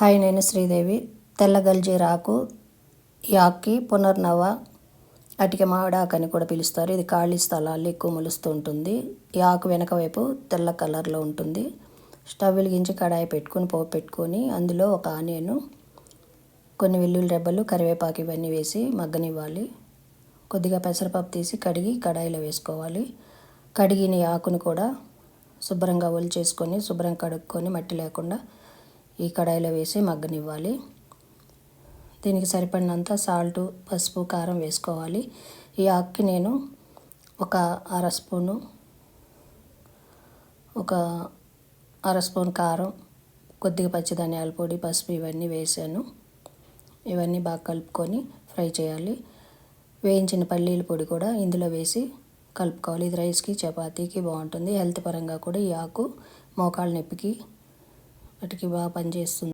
Hi, నేను శ్రీదేవి. తెల్ల గల్జీర ఆకు. ఈ ఆకుకి పునర్నవ, అటిక మామిడాకు అని కూడా పిలుస్తారు. ఇది ఖాళీ స్థలాల్లో ఎక్కువ మొలుస్తూ ఉంటుంది. ఈ ఆకు వెనక వైపు తెల్ల కలర్లో ఉంటుంది. స్టవ్ వెలిగించి కడాయి పెట్టుకొని పోపు పెట్టుకొని అందులో ఒక ఆనియన్, కొన్ని వెల్లుల్లి రెబ్బలు, కరివేపాకు ఇవన్నీ వేసి మగ్గనివ్వాలి. కొద్దిగా పెసరపప్పు తీసి కడిగి కడాయిలో వేసుకోవాలి. కడిగిన ఆకును కూడా శుభ్రంగా ఒలిచేసుకొని శుభ్రంగా కడుక్కొని మట్టి లేకుండా ఈ కడాయిలో వేసి మగ్గనివ్వాలి. దీనికి సరిపడినంత సాల్టు, పసుపు, కారం వేసుకోవాలి. ఈ ఆకుకి నేను ఒక అర స్పూన్ కారం, కొద్దిగా పచ్చి ధనియాల పొడి, పసుపు ఇవన్నీ వేసాను. ఇవన్నీ బాగా కలుపుకొని ఫ్రై చేయాలి. వేయించిన పల్లీల పొడి కూడా ఇందులో వేసి కలుపుకోవాలి. ఇది రైస్కి, చపాతీకి బాగుంటుంది. హెల్త్ పరంగా కూడా ఈ ఆకు మోకాళ్ళ నొప్పికి వాటికి బాగా పనిచేస్తుంది.